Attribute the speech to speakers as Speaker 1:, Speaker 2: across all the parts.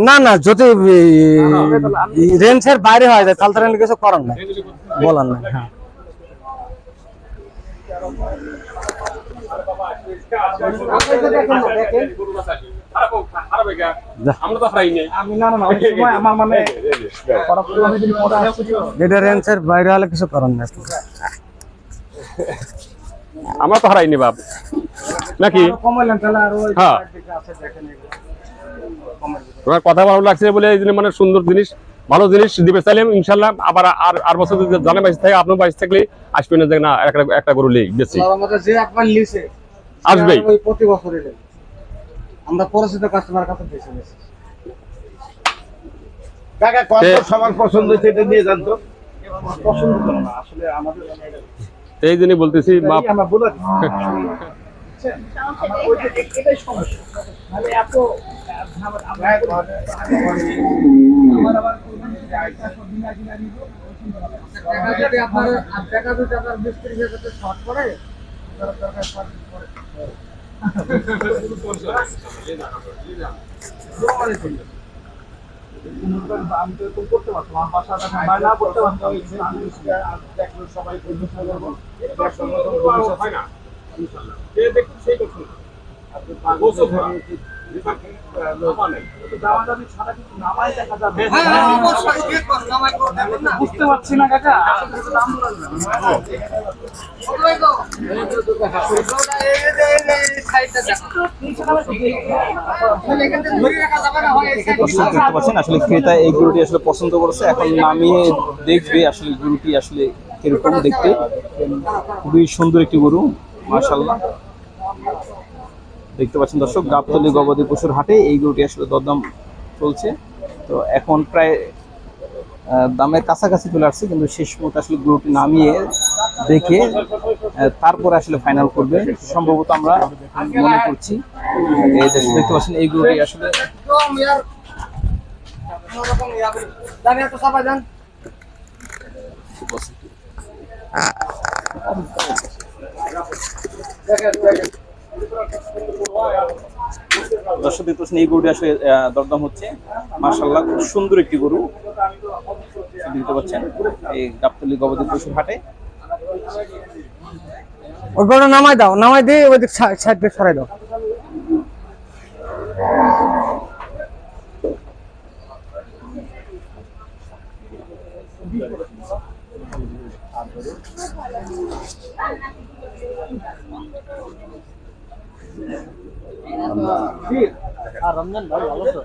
Speaker 1: না না, যদি রেঞ্জের বাইরে হয় যায় তাহলে তো কিছু করার নাই, বলার নাই। হ্যাঁ এটা রেঞ্জের বাইরে হলে কিছু করার নাই।
Speaker 2: আমরা তো হারাইনি বাপ নাকি? হ্যাঁ, তোমার কথা ভালো লাগছে বলে এই মানে সুন্দর জিনিস, ভালো জিনিস দিবে চাইলাম। ইনশাল্লাহ আবার আর বছর যদি জানে বাইশ থাকে, আপনার বাইশ থাকলে আসবেন না যে না একটা গরু লেই বেশি আসবেই।
Speaker 1: প্রতি বছর আমরা পরিচিত কাস্টমার কাছে বেশি বেশি
Speaker 3: কাকা কত সবার পছন্দ হয়েছে এটা নিয়ে জানতো
Speaker 1: পছন্দ করে না আসলে আমাদের
Speaker 2: এই জন্যই বলতেছি বাপ।
Speaker 1: আমরা বলে এটাই সমস্যা, মানে এত আমি তো করতে পারতাম, আমার বাসাটা বাইরে করতে পারতাম, সবাই সেই বুঝতে পারছি না কাকা।
Speaker 4: আসলে ক্রেতা এই গরুটি আসলে পছন্দ করেছে, এখন নামিয়ে দেখবে আসলে গরুটি আসলে কিরকম দেখতে। খুবই সুন্দর একটি গরু মাশাআল্লাহ। দেখতে পাচ্ছেন দর্শক, গাবতলী গবাদি পশুর হাটে এই গরুটি আসলে দরদাম চলছে। তো এখন প্রায় দামের কাছাকাছি চলে আসছে, কিন্তু শেষ মুহূর্তে আসলে গরুটি নামিয়ে দেখে তারপরে আসলে ফাইনাল করবে সম্ভবত, আমরা মনে করছি। দেখতে পাচ্ছেন এই গরুটি আসলে দর্শক দেখতে পাচ্ছেন এই গরুটি আসলে দরদাম হচ্ছে মাশাআল্লাহ। খুব সুন্দর একটি গরু দেখতে পাচ্ছেন এই গাবতলী গবাদি পশুর হাটে।
Speaker 1: ওই গরু নামাই দাও, নামাই দিয়ে ওই দিক সাইড দিয়ে সরাই দাও। রমজান ভাই ভালো তো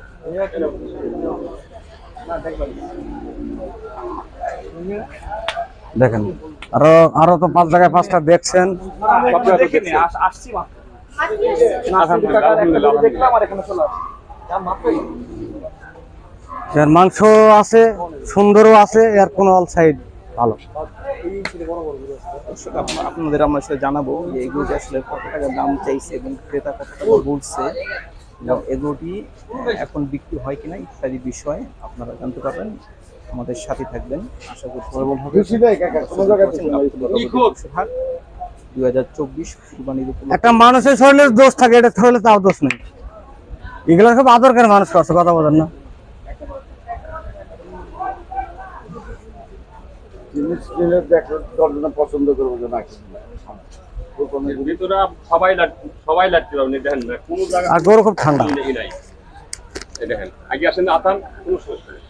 Speaker 1: দেখেন, আরো তো 5 জায়গায় 5টা দেখছেন। এর মাংস আছে, সুন্দরও আছে, এর কোন অল সাইড ভালো।
Speaker 4: আপনাদের আমরা আসলে জানাবো যে এগুলোটি আসলে কত টাকা দাম চাইছে এবং ক্রেতা কত টাকা বলছে, এবং এগুলোটি এখন বিক্রি হয় কিনা ইত্যাদি বিষয় আপনারা জানতে পারবেন। আমাদের সাথে থাকবেন, আশা করছি ভালো হবে। 2024 কুরবানির উপলক্ষে
Speaker 1: একটা মানুষের শরীরের দোষ থাকে, এটা শরীরে তাও দোষ নেই। এগুলো সব আদর করে মানুষ করছে, কথা বলেন না।
Speaker 3: পছন্দ করবো যে না
Speaker 1: আর গরু খুব ঠান্ডা।
Speaker 2: দেখেন আগে আসেন আতান কোনো সমস্যা নেই।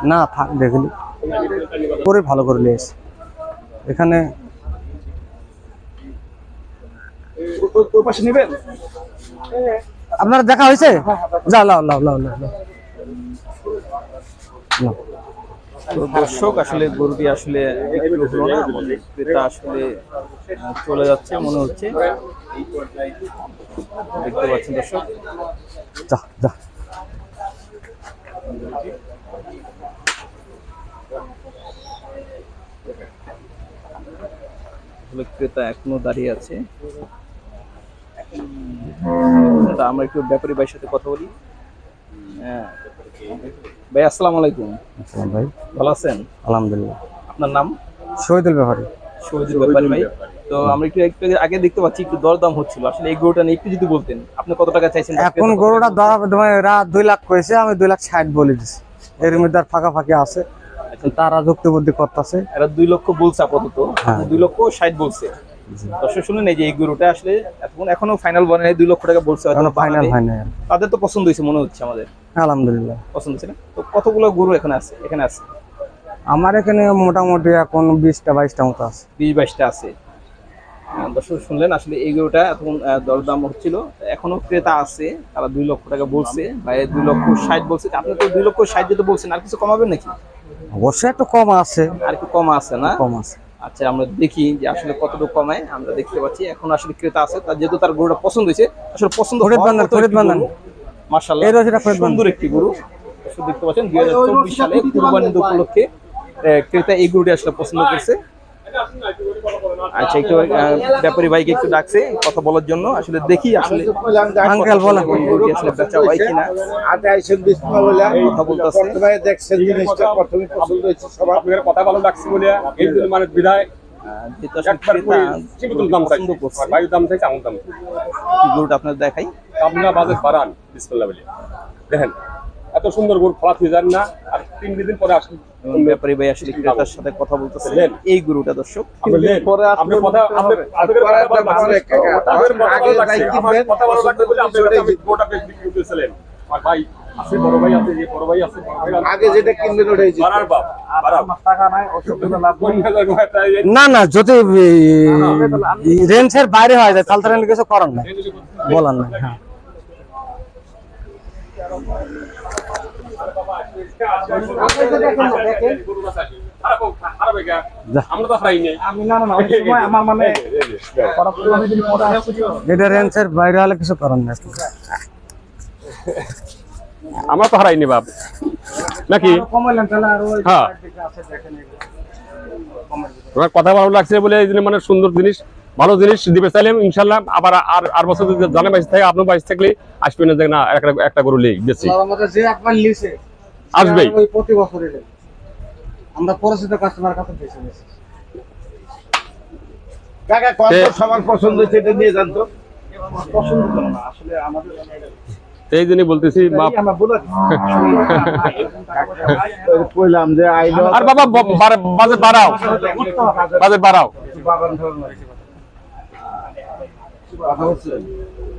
Speaker 1: না থাক, দেখলি করে ভালো করে নিয়ে এসে এখানে আপনারা দেখা হয়েছে। যা লাও লাও লাও লাও।
Speaker 4: দর্শক আসলে গরুটি আসলে বিক্রি হলো না, আমাদের ক্রেতা আসলে চলে যাচ্ছে মনে হচ্ছে। দেখতে পাচ্ছেন দর্শক,
Speaker 1: যা যা
Speaker 4: আসলে ক্রেতা এখনো দাঁড়িয়ে আছে। তা আমরা একটু ব্যাপারী ভাইয়ের সাথে কথা বলি। হ্যাঁ ভাই, আসসালামু আলাইকুম।
Speaker 1: আসসালাম ভাই,
Speaker 4: ভালো আছেন?
Speaker 1: আলহামদুলিল্লাহ।
Speaker 4: আপনার নাম?
Speaker 1: শহীদুল ব্যাপারী।
Speaker 4: শহীদুল ব্যাপারী ভাই। তো আমরা একটু আগে দেখতে পাচ্ছি একটু দরদাম হচ্ছিল, আসলে এই গরুটা নিয়ে একটু যদি বলতেন, আপনি কত টাকা চাইছেন?
Speaker 1: এখন গরুটা রাত 2 লাখ কইছে, আমি 2,60,000 বলে দিছি। এর মধ্যে আর ফাঁকা আছে, তারা যুক্তি বুদ্ধি করতেছে।
Speaker 4: এরা 2 লক্ষ বলছে আপাতত,
Speaker 1: হ্যাঁ।
Speaker 4: 2,60,000 বলছে। দর্শক শুনুন, এই যে এই গরুটা আসলে এখনো ফাইনাল বলে নাই, 2 লক্ষ টাকা বলছে।
Speaker 1: এখনো ফাইনাল হয় না।
Speaker 4: তাদের তো পছন্দ হয়েছে মনে হচ্ছে, আমাদের
Speaker 1: আলহামদুলিল্লাহ
Speaker 4: পছন্দ হয়েছে না? তো কতগুলো গরু এখানে আছে?
Speaker 1: আমার এখানে মোটামুটি এখন 20টা-22টা মতো আছে।
Speaker 4: 20-22টা আছে। দর্শক শুনলেন, আসলে এই গরুটা এখন দরদাম হচ্ছিল, এখনো ক্রেতা আছে, তারা 2 লক্ষ টাকা বলছে, ভাই 2,60,000 বলছে। আপনি তো 2,60,000 যেতে বলছেন, আর কিছু কমাবেন নাকি?
Speaker 1: অবশ্যই একটু কম আছে,
Speaker 4: আর কি কম আছে না?
Speaker 1: কম আছে।
Speaker 4: আচ্ছা, আমরা দেখি যে আসলে কতটুকু কমায়। আমরা দেখতে পাচ্ছি এখন আসলে ক্রেতা আছে, তার যেহেতু তার গরুটা পছন্দ হয়েছে, আসলে পছন্দ
Speaker 1: ফরিদ বান্দান
Speaker 4: মাশাআল্লাহ,
Speaker 1: এই রোজটা ফরিদ বান্দান
Speaker 4: সুন্দর একটি গরু। আসলে দেখতে পাচ্ছেন 2024 সালে কুরবানি ঈদ উপলক্ষে ক্রেতা এই গরুটি আসলে পছন্দ করছে। আচ্ছা, একটু ব্যাপারী ভাইকে একটু ডাকছে কথা বলার জন্য। আসলে দেখি আসলে
Speaker 1: আঙ্কেল বলেন
Speaker 4: গরুটি আসলে বেচা হয় কিনা।
Speaker 3: আগে আইসেন বিসমিল্লাহ বলে
Speaker 4: কথা বলতেছে।
Speaker 3: প্রথমে দেখছেন জিনিসটা, প্রথমে পছন্দ হয়েছে সবার।
Speaker 2: আপনার কথা ভালো লাগছে বলে এই জন্য মানে বিদায়
Speaker 4: যেহেতু আসলে
Speaker 2: একবার
Speaker 4: ক্রেতা
Speaker 2: সীমিত দাম চাই,
Speaker 4: পছন্দ করছে,
Speaker 2: ভাই দাম চাইছে আমার দাম।
Speaker 4: এই গরুটা আপনার দেখাই।
Speaker 2: আপনারা বাজেট বাড়ান বিসমিল্লাহ বলে। দেখেন এত সুন্দর গরু ফলা থেকে যান না, আর 3 দিন পরে আসেন।
Speaker 4: এবং ব্যাপারী ভাই আসলে ক্রেতার সাথে কথা বলতেছে।
Speaker 2: লেন।
Speaker 4: এই গরুটা দর্শক
Speaker 2: আপনি লেন,
Speaker 3: পরে
Speaker 2: আপনি কথা আপনি আপনাদের কথা ভালো লাগছে, আপনাদের কথা ভালো লাগছে, আমার কথা ভালো লাগছে বলে আপনি গোটা বেশ বিক্রি করতেছিলেন। আর ভাই আছে, বড় ভাই আছে, এই বড় ভাই আছে,
Speaker 3: আগে যেটা কিনবেন ওটাই জিতবে।
Speaker 2: বাড়ার বাপ বাড়াও টাকা নাই, অসুবিধা লাভ
Speaker 1: না যদি রেঞ্জের বাইরে হয় যায় তাহলে তার কিছু করার নাই, বলার নাই। হ্যাঁ
Speaker 2: আমরা তো হারাই নাই।
Speaker 3: আমার মানে
Speaker 1: এটা রেঞ্জের বাইরে হলে কিছু করার নাই।
Speaker 2: আমরা তো হারাইনি বাপ নাকি? হ্যাঁ, তোমার কথা ভালো লাগছে বলে এই জন্য মানে সুন্দর জিনিস, ভালো জিনিস দিবে চাইলে ইনশাল্লাহ আবার আর বছর যদি জানে বাইশ থাকে, আপনার বাইশ থাকলে আসবে না যে না একটা গরু লেই বেশি
Speaker 1: যে একবার লিছে
Speaker 2: আসবেই।
Speaker 1: প্রতি বছরই আমরা পরিচিত কাস্টমার কাছে বেশি বেশি
Speaker 3: কাকা কত সবার পছন্দ হয়েছে এটা নিয়ে জানতো।
Speaker 1: পছন্দ করে না আসলে আমাদের
Speaker 2: এই জন্যই বলতেছি বাপ।
Speaker 3: কইলাম যে আইলো
Speaker 2: আর বাবা বাজেট বাড়াও, বাজেট বাড়াও।
Speaker 3: কথা হচ্ছে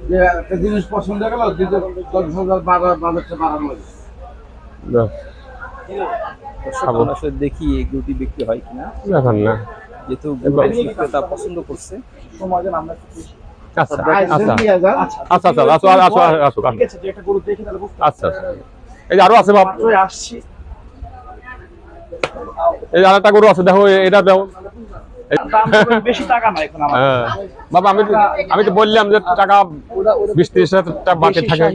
Speaker 3: যে একটা জিনিস পছন্দ হয়ে গেল, 10,000 বাজেটটা বাড়ানো হয়েছে।
Speaker 4: দর্শক আসলে দেখি এই গরুটি বিক্রি হয় কিনা,
Speaker 2: এখন না
Speaker 4: যেহেতু ক্রেতা পছন্দ করছে।
Speaker 2: আচ্ছা আচ্ছা আচ্ছা আচ্ছা আসো আসো আচ্ছা। এই যে আরো আছে বাপ, এই আরেকটা গরু আছে, দেখো এটা দাও।
Speaker 1: বেশি টাকা নাই এখন আমার।
Speaker 2: হ্যাঁ বাবা, আমি তো বললাম যে টাকা 20-30 টাকা বাকি থাকে।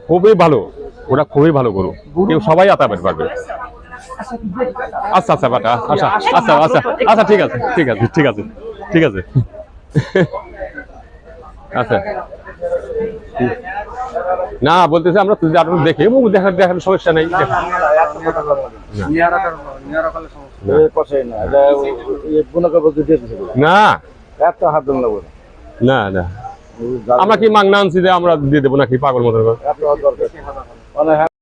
Speaker 2: খুবই ভালো, ওটা খুবই ভালো গরু, কেউ সবাই আতাবের পারবে। আচ্ছা আচ্ছা বাটা, আচ্ছা আচ্ছা আচ্ছা আচ্ছা ঠিক আছে ঠিক আছে ঠিক আছে ঠিক আছে আচ্ছা। না বলতেছে আমরা তুই আর দেখে দেখার সমস্যা নেই। না না না আমরা কি মাংনা আনছি যে আমরা দিয়ে দেবো নাকি পাগল মতো?